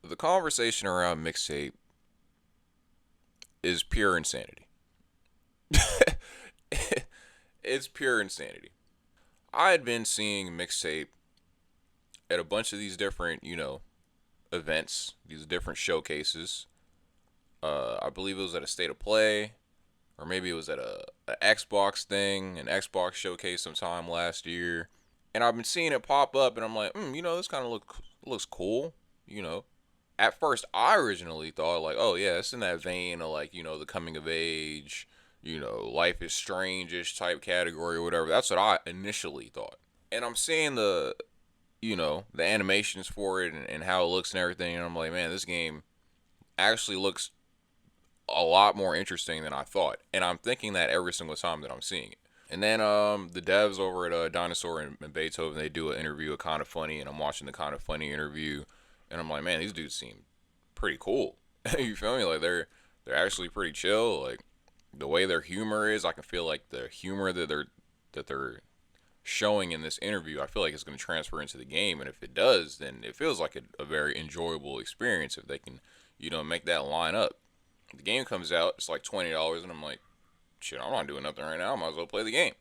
The conversation around mixtape is pure insanity. It's pure insanity. I had been seeing mixtape at a bunch of these different, events, these different showcases. I believe it was at a state of play, or maybe it was at a Xbox thing, an Xbox showcase sometime last year. And I've been seeing it pop up, and I'm like, this kind of looks cool. You know, at first I originally thought like, oh yeah, it's in that vein of like, the coming of age, life is strange-ish type category or whatever. That's what I initially thought. And I'm seeing the animations for it and how it looks and everything, and I'm like, man, this game actually looks a lot more interesting than I thought. And I'm thinking that every single time that I'm seeing it. And then the devs over at Dinosaur and Beethoven, they do an interview, a kind of funny, and I'm watching the kind of funny interview, and I'm like, man, these dudes seem pretty cool. You feel me? Like they're actually pretty chill. Like the way their humor is, I can feel like the humor that they're showing in this interview, I feel like it's going to transfer into the game. And if it does, then it feels like a very enjoyable experience if they can, make that line up. The game comes out, it's like $20, and I'm like, shit, I'm not doing nothing right now. I might as well play the game.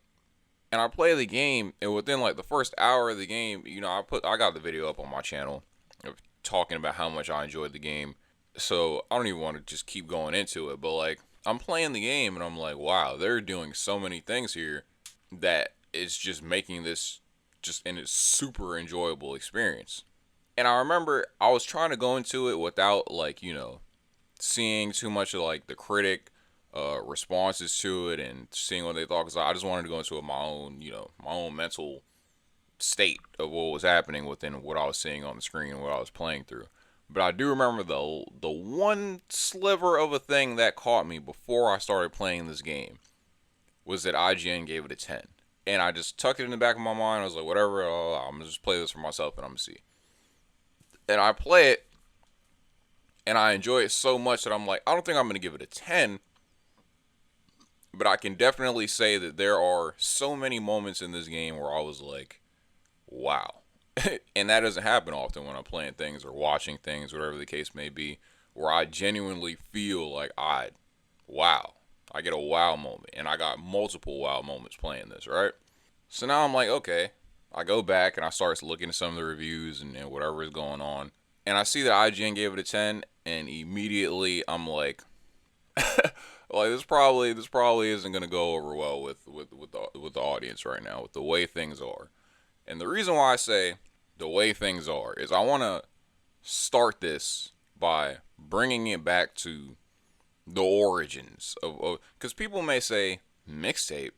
And I play the game, and within like the first hour of the game, I got the video up on my channel of talking about how much I enjoyed the game. So I don't even want to just keep going into it, but like I'm playing the game and I'm like, wow, they're doing so many things here that it's just making this just a super enjoyable experience. And I remember I was trying to go into it without like, seeing too much of like the critic responses to it and seeing what they thought, because I just wanted to go into it my own, my own mental state of what was happening within what I was seeing on the screen and what I was playing through. But I do remember the one sliver of a thing that caught me before I started playing this game was that IGN gave it a 10. And I just tucked it in the back of my mind. I was like, whatever, I'm going to just play this for myself and I'm going to see. And I play it and I enjoy it so much that I'm like, I don't think I'm going to give it a 10, but I can definitely say that there are so many moments in this game where I was like, wow. And that doesn't happen often when I'm playing things or watching things, whatever the case may be, where I genuinely feel like wow. I get a wow moment. And I got multiple wow moments playing this, right? So now I'm like, okay. I go back and I start looking at some of the reviews and whatever is going on. And I see that IGN gave it a 10, and immediately I'm like, like this probably isn't gonna go over well with the audience right now with the way things are. And the reason why I say the way things are is I want to start this by bringing it back to the origins of, because people may say mixtape.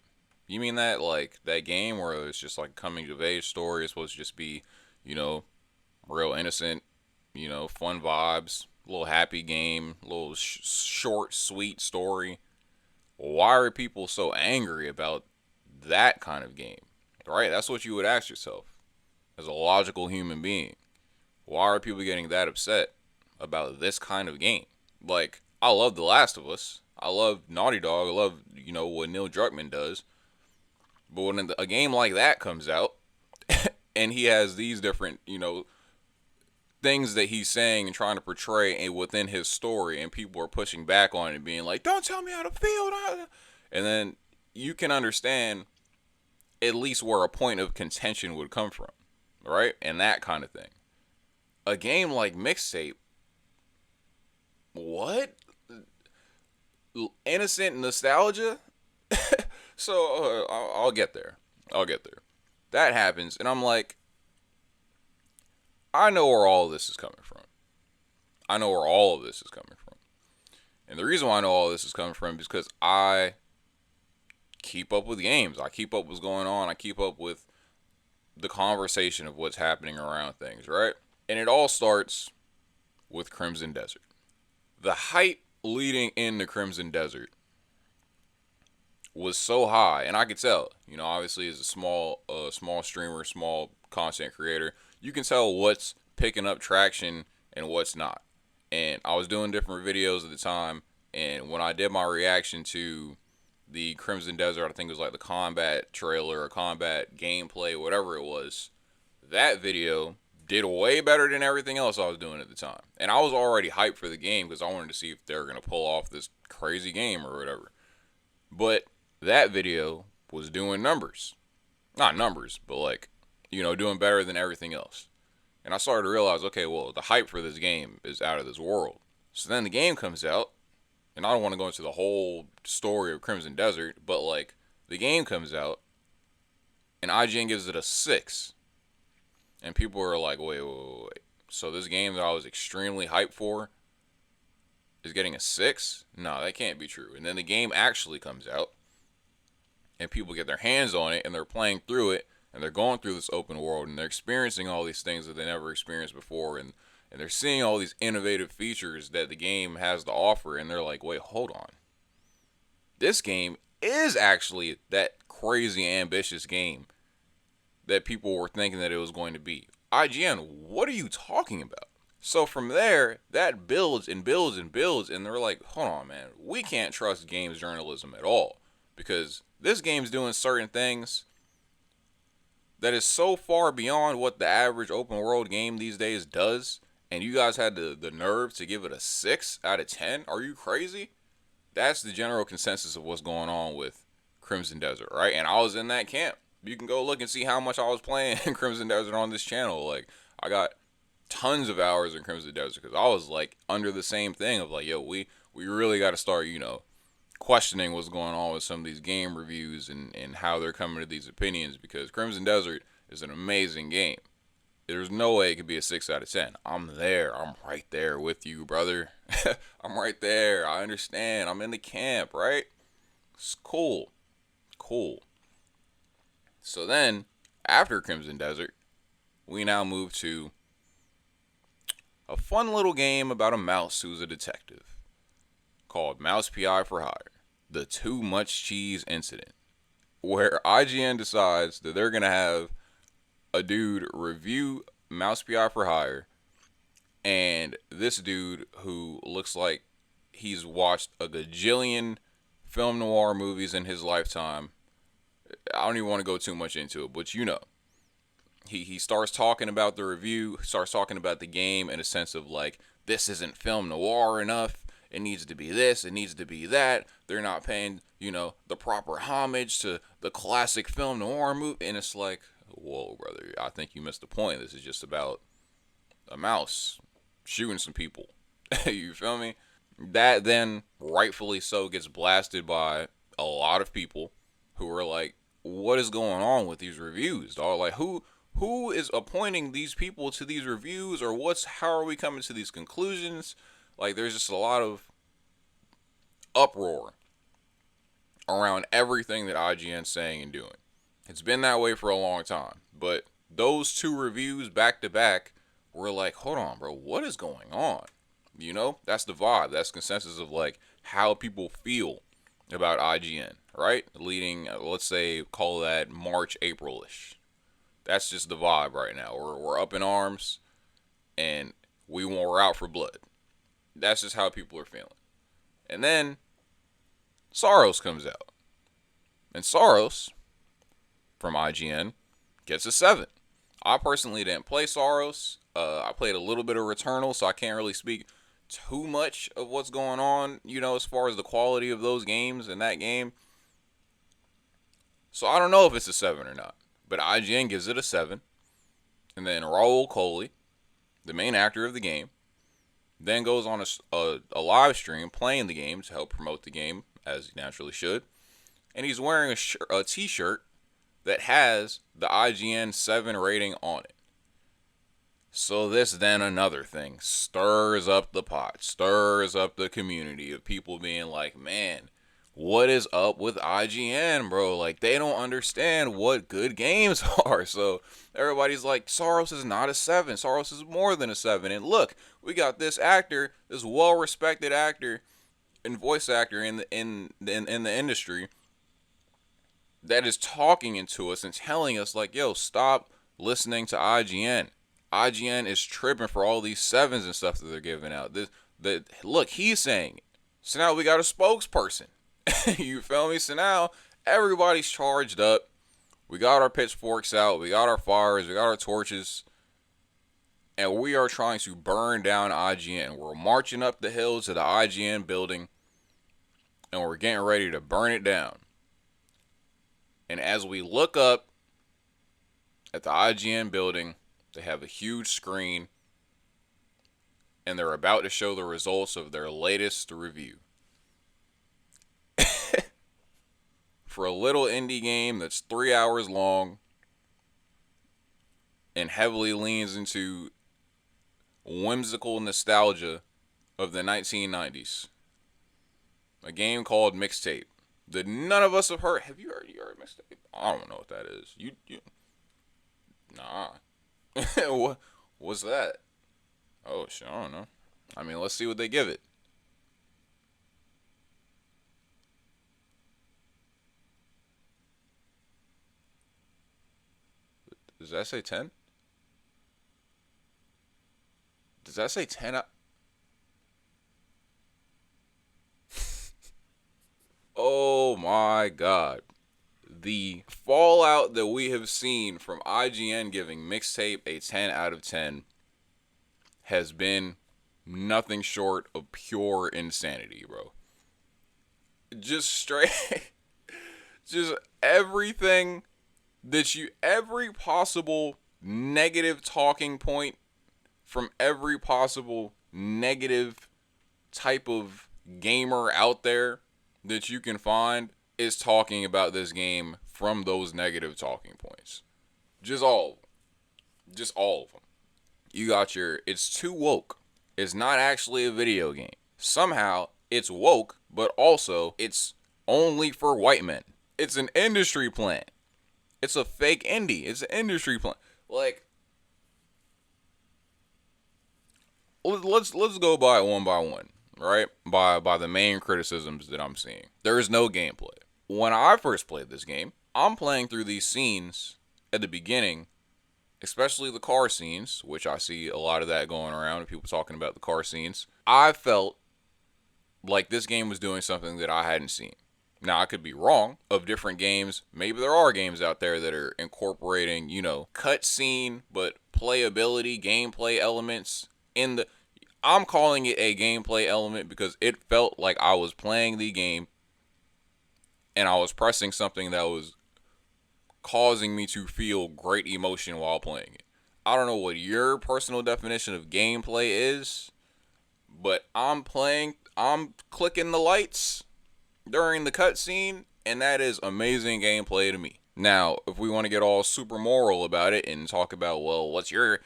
You mean that like that game where it's just like coming of age story? It's supposed to just be, you know, real innocent, fun vibes, a little happy game, a little short, sweet story. Why are people so angry about that kind of game? Right? That's what you would ask yourself as a logical human being. Why are people getting that upset about this kind of game? Like, I love The Last of Us. I love Naughty Dog. I love, what Neil Druckmann does. But when a game like that comes out and he has these different, things that he's saying and trying to portray within his story, and people are pushing back on it and being like, don't tell me how to feel. And then you can understand at least where a point of contention would come from, right? And that kind of thing. A game like Mixtape, what? Innocent nostalgia? So I'll get there. I'll get there. That happens, and I'm like, I know where all of this is coming from. I know where all of this is coming from. And the reason why I know all this is coming from is because I keep up with games. I keep up what's going on. I keep up with the conversation of what's happening around things, right? And it all starts with Crimson Desert. The hype leading into Crimson Desert was so high, and I could tell. Obviously, as a small streamer, small content creator, you can tell what's picking up traction and what's not. And I was doing different videos at the time, and when I did my reaction to the Crimson Desert, I think it was like the combat trailer or combat gameplay, whatever it was, that video did way better than everything else I was doing at the time. And I was already hyped for the game because I wanted to see if they were going to pull off this crazy game or whatever. But that video was doing numbers. Not numbers, but like, doing better than everything else. And I started to realize, okay, well, the hype for this game is out of this world. So then the game comes out, and I don't want to go into the whole story of Crimson Desert, but like, the game comes out, and IGN gives it a 6. And people are like, wait. So this game that I was extremely hyped for is getting a 6? No, that can't be true. And then the game actually comes out, and people get their hands on it, and they're playing through it, and they're going through this open world, and they're experiencing all these things that they never experienced before, and they're seeing all these innovative features that the game has to offer, and they're like, wait, hold on. This game is actually that crazy ambitious game that people were thinking that it was going to be. IGN, what are you talking about? So from there, that builds and builds and builds, and they're like, hold on, man, we can't trust games journalism at all, because this game's doing certain things that is so far beyond what the average open world game these days does, and you guys had the nerve to give it a 6 out of 10? Are you crazy? That's the general consensus of what's going on with Crimson Desert, right? And I was in that camp. You can go look and see how much I was playing in Crimson Desert on this channel. Like, I got tons of hours in Crimson Desert because I was like under the same thing of like, yo, we really got to start, questioning what's going on with some of these game reviews and how they're coming to these opinions, because Crimson Desert is an amazing game. There's no way it could be a 6 out of 10. I'm there. I'm right there with you, brother. I'm right there. I understand. I'm in the camp, right? It's cool. So then, after Crimson Desert, we now move to a fun little game about a mouse who's a detective called Mouse PI for Hire, the Too Much Cheese Incident, where IGN decides that they're going to have a dude review Mouse PI for Hire, and this dude who looks like he's watched a gajillion film noir movies in his lifetime. I don't even want to go too much into it, but he starts talking about the review, starts talking about the game in a sense of like, this isn't film noir enough. It needs to be this, it needs to be that. They're not paying, the proper homage to the classic film noir movie. And it's like, whoa, brother, I think you missed the point. This is just about a mouse shooting some people. You feel me? That then, rightfully so, gets blasted by a lot of people who are like, what is going on with these reviews, dog? Like, who is appointing these people to these reviews, or how are we coming to these conclusions? Like, there's just a lot of uproar around everything that IGN's saying and doing. It's been that way for a long time, but those two reviews back to back were like, hold on, bro, what is going on? That's the vibe. That's consensus of like how people feel about IGN, right? Leading, let's say, call that March, April-ish. That's just the vibe right now. We're up in arms, and we're out for blood. That's just how people are feeling. And then Soros comes out, and Soros from IGN gets a 7. I personally didn't play Soros. I played a little bit of Returnal, so I can't really speak too much of what's going on, as far as the quality of those games and that game. So I don't know if it's a 7 or not. But IGN gives it a 7. And then Raul Coley, the main actor of the game, then goes on a live stream playing the game to help promote the game, as he naturally should. And he's wearing a t-shirt that has the IGN 7 rating on it. So this then another thing stirs up the pot, stirs up the community of people being like, man, what is up with IGN, bro? Like, they don't understand what good games are. So everybody's like, Soros is not a 7. Soros is more than a 7. And look, we got this actor, this well-respected actor and voice actor in the industry that is talking into us and telling us like, yo, stop listening to IGN. IGN is tripping for all these 7s and stuff that they're giving out. Look, he's saying it. So now we got a spokesperson. You feel me? So now everybody's charged up. We got our pitchforks out. We got our fires. We got our torches. and we are trying to burn down IGN. We're marching up the hill to the IGN building, and we're getting ready to burn it down. And as we look up at the IGN building, they have a huge screen, and they're about to show the results of their latest review. For a little indie game that's 3 hours long and heavily leans into whimsical nostalgia of the 1990s. A game called Mixtape that none of us have heard. Have you heard Mixtape? I don't know what that is. You nah. What's that? Oh shit, I don't know. I mean, let's see what they give it. Does that say 10? Does that say 10? Oh my god. The fallout that we have seen from IGN giving Mixtape a 10 out of 10 has been nothing short of pure insanity, bro. Just straight, just everything every possible negative talking point from every possible negative type of gamer out there that you can find is talking about this game from those negative talking points. Just all of them. Just all of them. You got it's too woke. It's not actually a video game. Somehow, it's woke, but also, it's only for white men. It's an industry plant. It's a fake indie. It's an industry plant. Like, let's go by it one, right? By the main criticisms that I'm seeing. There is no gameplay. When I first played this game, I'm playing through these scenes at the beginning, especially the car scenes, which I see a lot of that going around, people talking about the car scenes. I felt like this game was doing something that I hadn't seen. Now, I could be wrong of different games. Maybe there are games out there that are incorporating, cutscene, but playability, gameplay elements in the... I'm calling it a gameplay element because it felt like I was playing the game and I was pressing something that was causing me to feel great emotion while playing it. I don't know what your personal definition of gameplay is, but I'm clicking the lights during the cutscene, and that is amazing gameplay to me. Now, if we want to get all super moral about it and talk about, well, what's your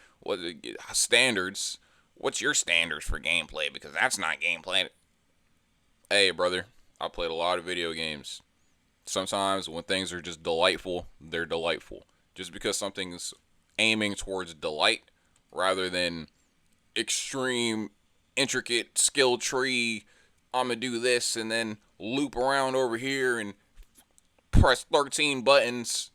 standards? What's your standards for gameplay? Because that's not gameplay. Hey, brother, I played a lot of video games. Sometimes when things are just delightful, they're delightful. Just because something's aiming towards delight rather than extreme, intricate skill tree, I'm going to do this and then loop around over here and press 13 buttons.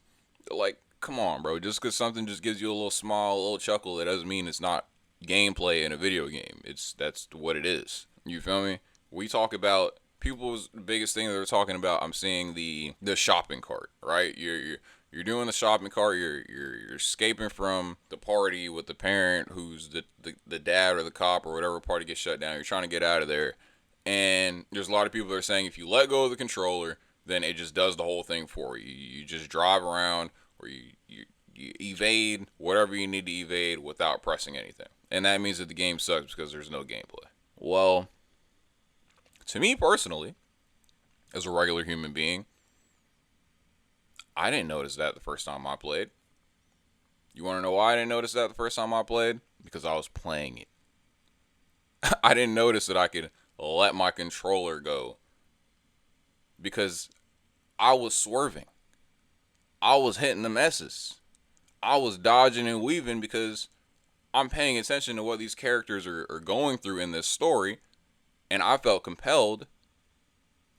Like, come on, bro. Just because something just gives you a little smile, a little chuckle, that doesn't mean it's not gameplay in a video game. That's what it is. You feel me? We talk about people's biggest thing that they're talking about. I'm seeing the shopping cart, right? You're doing the shopping cart. You're escaping from the party with the parent who's the dad or the cop or whatever party gets shut down. You're trying to get out of there, and there's a lot of people that are saying if you let go of the controller, then it just does the whole thing for you. You just drive around or you evade whatever you need to evade without pressing anything, and that means that the game sucks because there's no gameplay. Well, to me personally, as a regular human being, I didn't notice that the first time I played. You want to know why I didn't notice that the first time I played? Because I was playing it. I didn't notice that I could let my controller go because I was swerving. I was hitting the messes. I was dodging and weaving because I'm paying attention to what these characters are going through in this story, and I felt compelled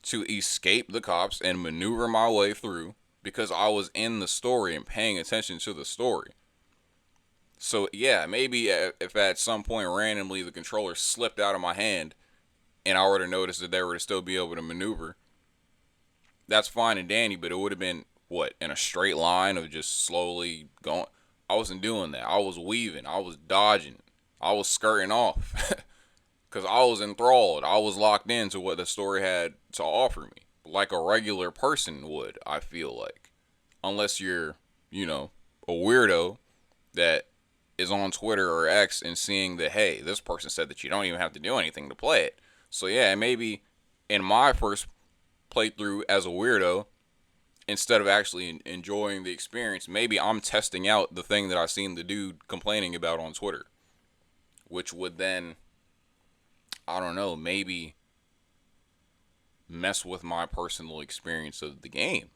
to escape the cops and maneuver my way through because I was in the story and paying attention to the story. So yeah, maybe if at some point randomly the controller slipped out of my hand and I were to notice that they were to still be able to maneuver, that's fine and dandy, but it would have been, in a straight line of just slowly going? I wasn't doing that. I was weaving. I was dodging. I was skirting off because I was enthralled. I was locked into what the story had to offer me, like a regular person would, I feel like. Unless you're, you know, a weirdo that is on Twitter or X and seeing that, hey, this person said that you don't even have to do anything to play it. So yeah, maybe in my first playthrough as a weirdo, instead of actually enjoying the experience, maybe I'm testing out the thing that I seen the dude complaining about on Twitter, which would then, I don't know, maybe mess with my personal experience of the game,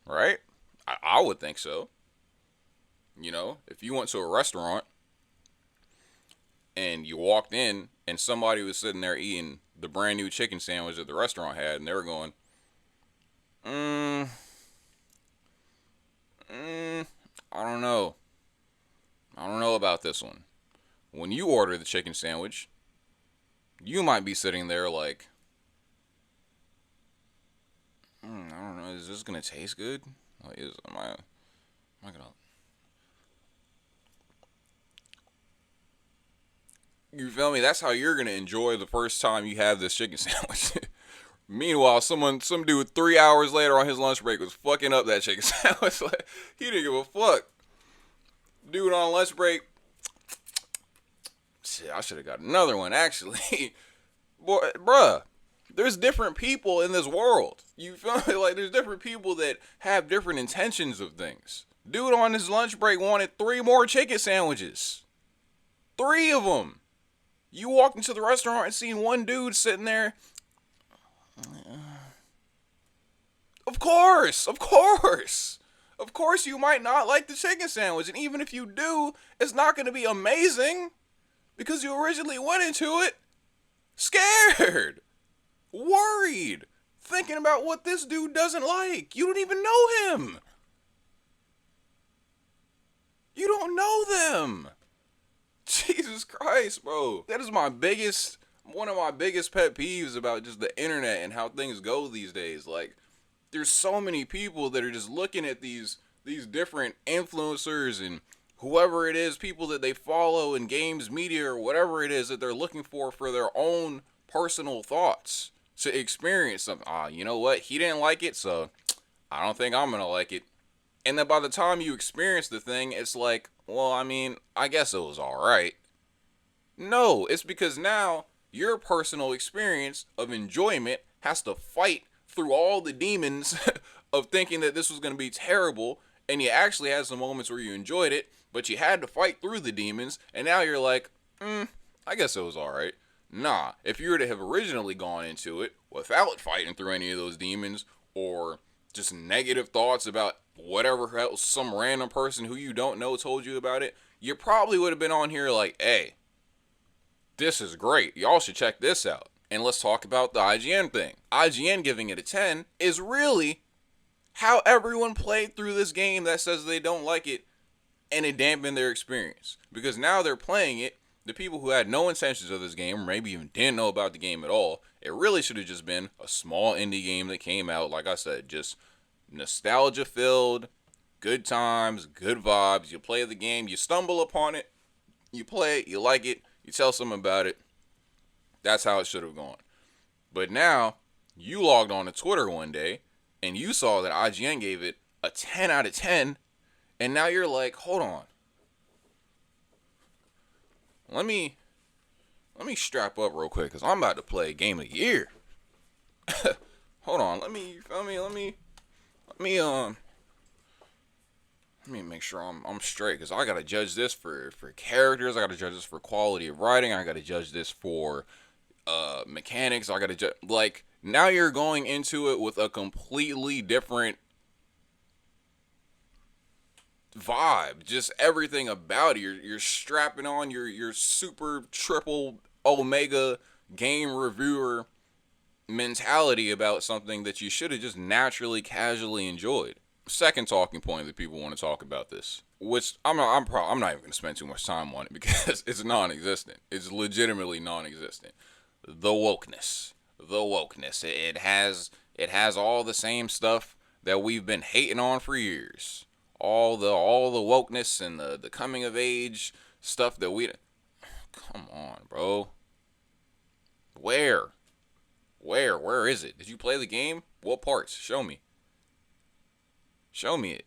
right? I would think so. You know, if you went to a restaurant and you walked in and somebody was sitting there eating the brand new chicken sandwich that the restaurant had, and they were going, mm, I don't know. I don't know about this one. When you order the chicken sandwich, you might be sitting there like, I don't know, is this gonna taste good? Like, am I gonna? You feel me? That's how you're gonna enjoy the first time you have this chicken sandwich. Meanwhile, some dude 3 hours later on his lunch break was fucking up that chicken sandwich. Like, he didn't give a fuck. Dude on lunch break, shit, I should have got another one actually. Boy, bruh, there's different people in this world. You feel me? Like, there's different people that have different intentions of things. Dude on his lunch break wanted 3 more chicken sandwiches. 3 of them. You walked into the restaurant and seen one dude sitting there. Of course, of course. Of course you might not like the chicken sandwich. And even if you do, it's not going to be amazing. Because you originally went into it scared, worried, thinking about what this dude doesn't like. You don't even know him. You don't know them. Jesus Christ, bro. That is one of my biggest pet peeves about just the internet and how things go these days. Like, there's so many people that are just looking at these different influencers and whoever it is, people that they follow in games, media, or whatever it is that they're looking for their own personal thoughts to experience something. You know what? He didn't like it, so I don't think I'm gonna like it. And then by the time you experience the thing, it's like, well, I mean, I guess it was alright. No, it's because now your personal experience of enjoyment has to fight through all the demons of thinking that this was going to be terrible, and you actually had some moments where you enjoyed it, but you had to fight through the demons, and now you're like, I guess it was alright. Nah, if you were to have originally gone into it without fighting through any of those demons, or just negative thoughts about whatever else some random person who you don't know told you about it, you probably would have been on here like, hey, this is great. Y'all should check this out. And let's talk about the IGN thing. IGN giving it a 10 is really how everyone played through this game that says they don't like it, and it dampened their experience. Because now they're playing it, the people who had no intentions of this game, or maybe even didn't know about the game at all, it really should have just been a small indie game that came out, like I said, just nostalgia filled, good times, good vibes. You play the game, you stumble upon it, you play it, you like it, you tell someone about it. That's how it should have gone. But now, you logged on to Twitter one day, and you saw that IGN gave it a 10 out of 10, and now you're like, hold on. Let me strap up real quick, because I'm about to play Game of the Year. Hold on, let me make sure I'm straight, because I gotta judge this for characters, I gotta judge this for quality of writing, I gotta judge this for mechanics, I gotta judge, like, now you're going into it with a completely different vibe, just everything about it. You're strapping on your super triple omega game reviewer mentality about something that you should have just naturally casually enjoyed. Second talking point that people want to talk about this, which I'm not even going to spend too much time on it because it's non-existent. It's legitimately non-existent. The wokeness. It has all the same stuff that we've been hating on for years. All the wokeness and the coming of age stuff that we where is it? Did you play the game? What parts? Show me. Show me it.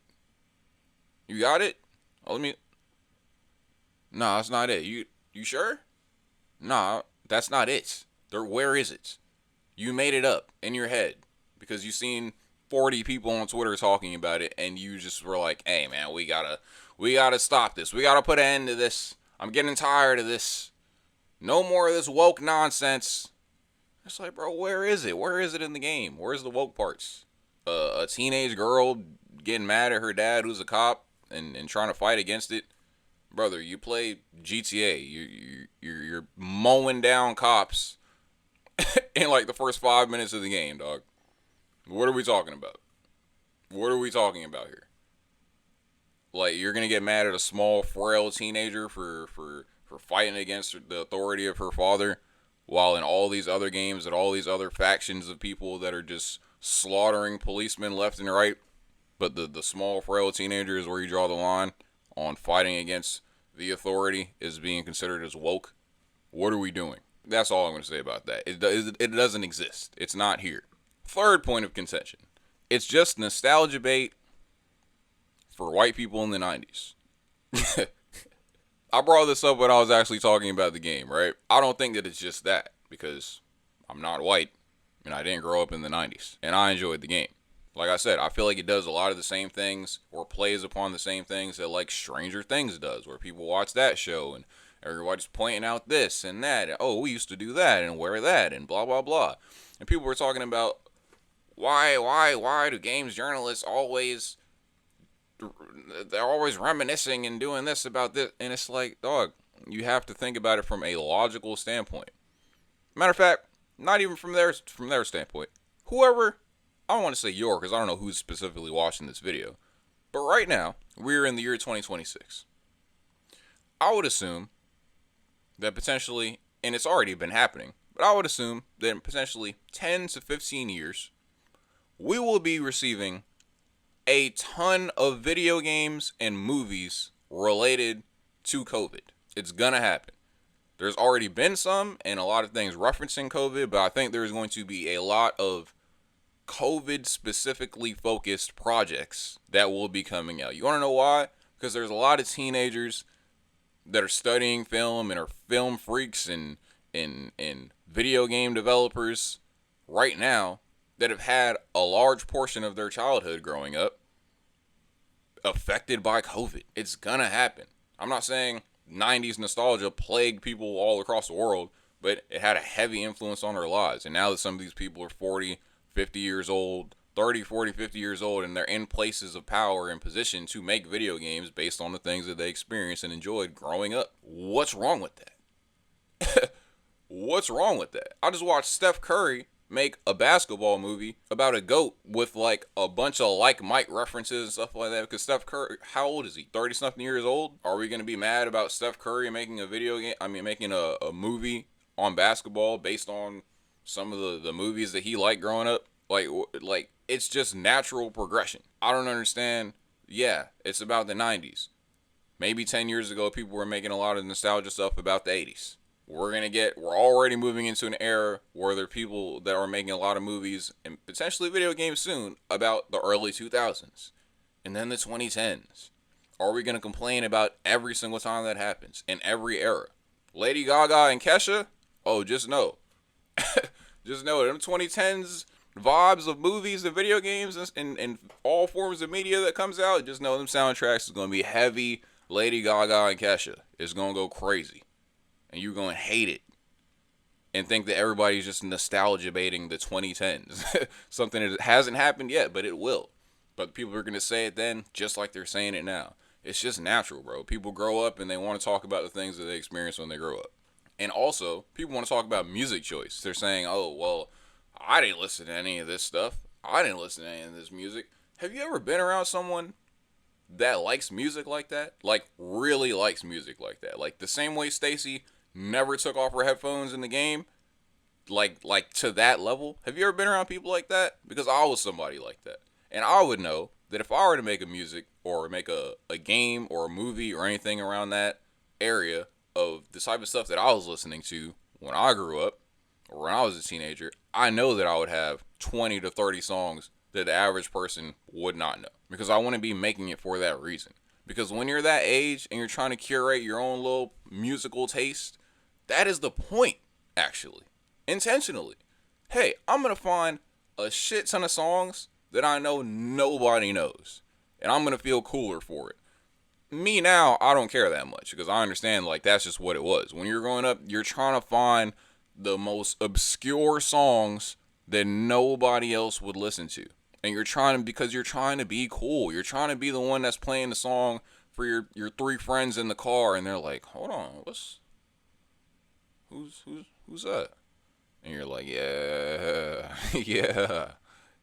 You got it? Oh, let me. Nah, that's not it. You sure? Nah, that's not it. Where is it? You made it up in your head because you seen 40 people on Twitter talking about it, and you just were like, "Hey, man, we gotta stop this. We gotta put an end to this. I'm getting tired of this. No more of this woke nonsense." It's like, bro, where is it? Where is it in the game? Where's the woke parts? A teenage girl getting mad at her dad, who's a cop, and trying to fight against it. Brother, you play GTA. You're mowing down cops in like the first 5 minutes of the game, dog. What are we talking about? What are we talking about here? Like, you're gonna get mad at a small, frail teenager for fighting against the authority of her father, while in all these other games and all these other factions of people that are just slaughtering policemen left and right, but the small, frail teenager is where you draw the line on fighting against the authority is being considered as woke. What are we doing? That's all I'm going to say about that. It doesn't exist. It's not here. Third point of contention. It's just nostalgia bait for white people in the 90s. I brought this up when I was actually talking about the game, right? I don't think that it's just that, because I'm not white and I didn't grow up in the 90s and I enjoyed the game. Like I said, I feel like it does a lot of the same things or plays upon the same things that like Stranger Things does, where people watch that show and everybody's pointing out this and that. And, oh, we used to do that and wear that and blah, blah, blah. And people were talking about why do games journalists always, they're always reminiscing and doing this about this. And it's like, dog, you have to think about it from a logical standpoint. Matter of fact, not even from their standpoint. Whoever, I don't want to say your, because I don't know who's specifically watching this video. But right now, we're in the year 2026. I would assume that potentially, and it's already been happening, but I would assume that in potentially 10 to 15 years, we will be receiving a ton of video games and movies related to COVID. It's gonna happen. There's already been some and a lot of things referencing COVID, but I think there's going to be a lot of COVID specifically focused projects that will be coming out. You want to know why? Because there's a lot of teenagers that are studying film and are film freaks and video game developers right now that have had a large portion of their childhood growing up affected by COVID. It's gonna happen. I'm not saying 90s nostalgia plagued people all across the world, but it had a heavy influence on their lives. And now that some of these people are 40, 50 years old, 30, 40, 50 years old, and they're in places of power and position to make video games based on the things that they experienced and enjoyed growing up. What's wrong with that? What's wrong with that? I just watched Steph Curry make a basketball movie about a goat with like a bunch of like Mike references and stuff like that. Because Steph Curry, how old is he? 30 something years old? Are we going to be mad about Steph Curry making a video game? I mean, making a movie on basketball based on some of the movies that he liked growing up? Like it's just natural progression. I don't understand. Yeah, it's about the 90s. Maybe 10 years ago, people were making a lot of nostalgia stuff about the 80s. We're already moving into an era where there are people that are making a lot of movies and potentially video games soon about the early 2000s and then the 2010s. Are we going to complain about every single time that happens in every era? Lady Gaga and Kesha? Oh, just know. Just know them 2010s vibes of movies and video games and all forms of media that comes out. Just know them soundtracks is going to be heavy Lady Gaga and Kesha. It's going to go crazy. And you're going to hate it and think that everybody's just nostalgia baiting the 2010s. Something that hasn't happened yet, but it will. But people are going to say it then just like they're saying it now. It's just natural, bro. People grow up and they want to talk about the things that they experience when they grow up. And also, people want to talk about music choice. They're saying, oh, well, I didn't listen to any of this stuff. I didn't listen to any of this music. Have you ever been around someone that likes music like that? Like, really likes music like that? Like, the same way Stacy never took off her headphones in the game, like to that level. Have you ever been around people like that? Because I was somebody like that, and I would know that if I were to make a music or make a game or a movie or anything around that area of the type of stuff that I was listening to when I grew up, when I was a teenager, I know that I would have 20 to 30 songs that the average person would not know, because I wouldn't be making it for that reason. Because when you're that age and you're trying to curate your own little musical taste, that is the point, actually. Intentionally. Hey, I'm going to find a shit ton of songs that I know nobody knows, and I'm going to feel cooler for it. Me now, I don't care that much, because I understand, like, that's just what it was. When you're growing up, you're trying to find the most obscure songs that nobody else would listen to. And you're trying to, because you're trying to be cool. You're trying to be the one that's playing the song for your three friends in the car, and they're like, hold on, who's that? And you're like, yeah,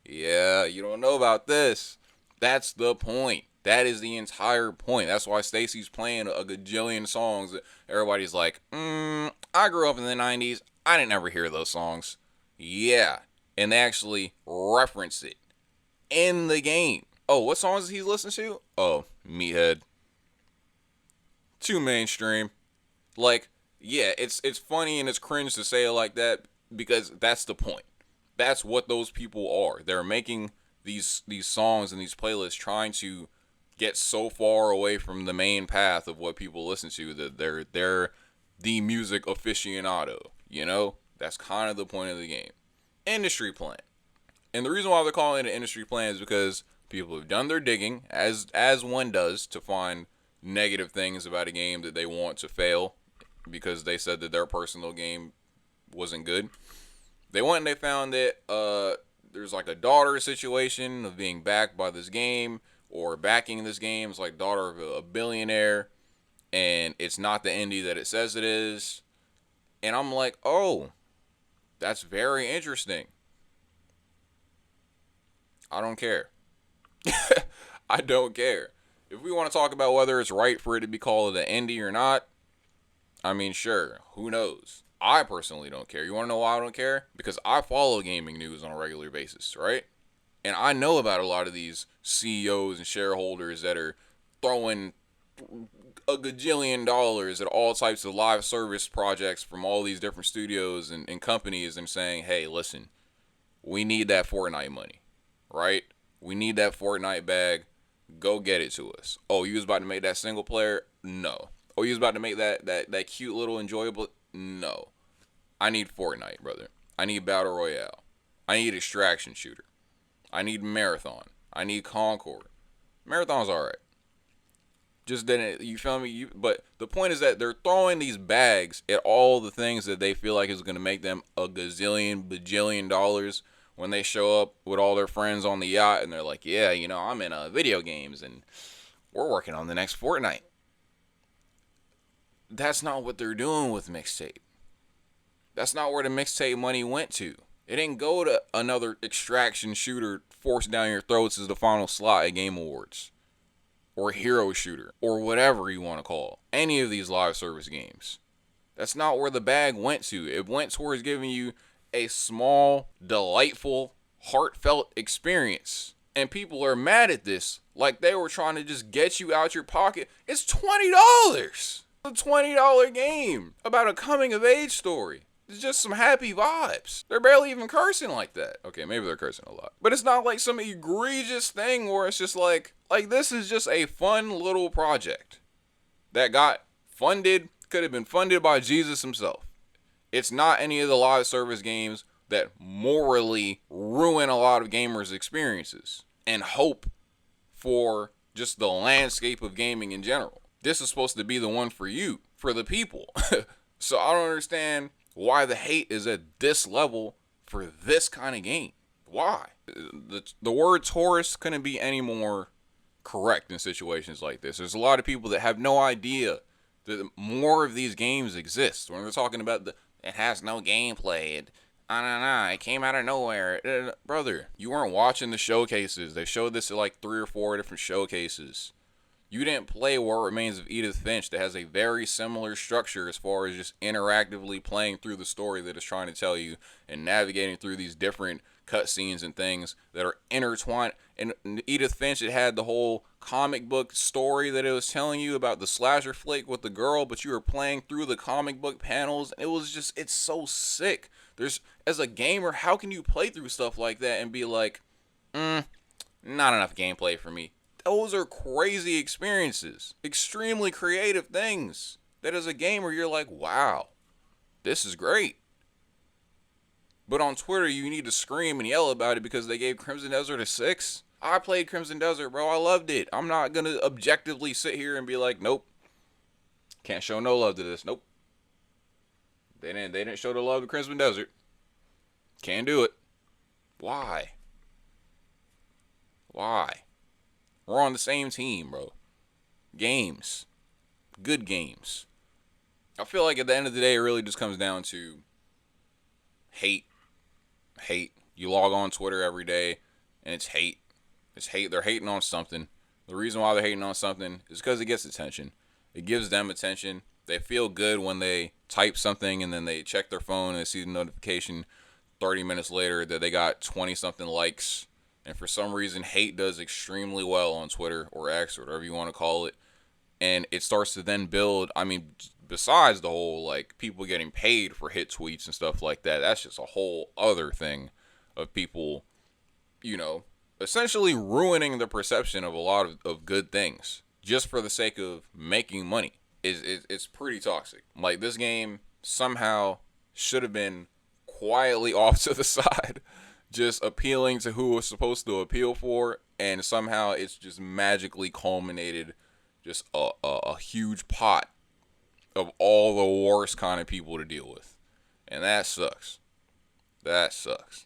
yeah, you don't know about this. That's the point. That is the entire point. That's why Stacy's playing a gajillion songs that everybody's like, I grew up in the 90s. I didn't ever hear those songs. Yeah. And they actually reference it in the game. Oh, what songs does he listen to? Oh, Meathead. Too mainstream. Like, yeah, it's funny and it's cringe to say it like that, because that's the point. That's what those people are. They're making these songs and these playlists trying to get so far away from the main path of what people listen to that they're the music aficionado. You know, that's kind of the point of the game. Industry plan, and the reason why they're calling it an industry plan is because people have done their digging, as one does, to find negative things about a game that they want to fail because they said that their personal game wasn't good. They went and they found that there's like a daughter situation of being backed by this game, or backing this game. It's like daughter of a billionaire, and it's not the indie that it says it is. And I'm like, oh, that's very interesting. I don't care. I don't care. If we want to talk about whether it's right for it to be called an indie or not, I mean, sure, who knows? I personally don't care. You want to know why I don't care? Because I follow gaming news on a regular basis, right? And I know about a lot of these CEOs and shareholders that are throwing a gajillion dollars at all types of live service projects from all these different studios and companies, and saying, hey, listen, we need that Fortnite money, right? We need that Fortnite bag. Go get it to us. Oh, you was about to make that single player? No. Oh, you was about to make that cute little enjoyable? No. I need Fortnite, brother. I need Battle Royale. I need Extraction Shooter. I need Marathon. I need Concord. Marathon's alright. Just didn't, you feel me? But the point is that they're throwing these bags at all the things that they feel like is going to make them a gazillion, bajillion dollars when they show up with all their friends on the yacht, and they're like, yeah, you know, I'm in video games and we're working on the next Fortnite. That's not what they're doing with mixtape. That's not where the mixtape money went to. It didn't go to another extraction shooter forced down your throats as the final slot at Game Awards, or hero shooter, or whatever you want to call any of these live service games. That's not where the bag went to. It went towards giving you a small, delightful, heartfelt experience. And people are mad at this, like they were trying to just get you out your pocket. It's $20. A $20 game about a coming of age story. It's just some happy vibes. They're barely even cursing like that. Okay, maybe they're cursing a lot. But it's not like some egregious thing where it's just like this is just a fun little project that got funded, could have been funded by Jesus himself. It's not any of the live service games that morally ruin a lot of gamers' experiences and hope for just the landscape of gaming in general. This is supposed to be the one for you, for the people. So I don't understand why the hate is at this level for this kind of game. Why? The word tourist couldn't be any more correct in situations like this. There's a lot of people that have no idea that more of these games exist. When we're talking about it has no gameplay, it came out of nowhere. Brother, you weren't watching the showcases. They showed this at like 3 or 4 different showcases. You didn't play What Remains of Edith Finch, that has a very similar structure as far as just interactively playing through the story that it's trying to tell you and navigating through these different cutscenes and things that are intertwined. And Edith Finch, it had the whole comic book story that it was telling you about the slasher flick with the girl, but you were playing through the comic book panels. It was just, it's so sick. There's, as a gamer, how can you play through stuff like that and be like, not enough gameplay for me? Those are crazy experiences, extremely creative things that as a gamer, you're like, wow, this is great. But on Twitter, you need to scream and yell about it because they gave Crimson Desert a 6. I played Crimson Desert, bro. I loved it. I'm not going to objectively sit here and be like, nope, can't show no love to this. Nope. They didn't show the love to Crimson Desert. Can't do it. Why? Why? We're on the same team, bro. Games. Good games. I feel like at the end of the day, it really just comes down to hate. Hate. You log on Twitter every day, and it's hate. It's hate. They're hating on something. The reason why they're hating on something is because it gets attention. It gives them attention. They feel good when they type something, and then they check their phone and they see the notification 30 minutes later that they got 20-something likes. And for some reason, hate does extremely well on Twitter or X or whatever you want to call it. And it starts to then build, I mean, besides the whole, like, people getting paid for hit tweets and stuff like that, that's just a whole other thing of people, you know, essentially ruining the perception of a lot of good things just for the sake of making money. It's pretty toxic. Like, this game somehow should have been quietly off to the side, just appealing to who it was supposed to appeal for, and somehow it's just magically culminated just a huge pot of all the worst kind of people to deal with. And that sucks. That sucks.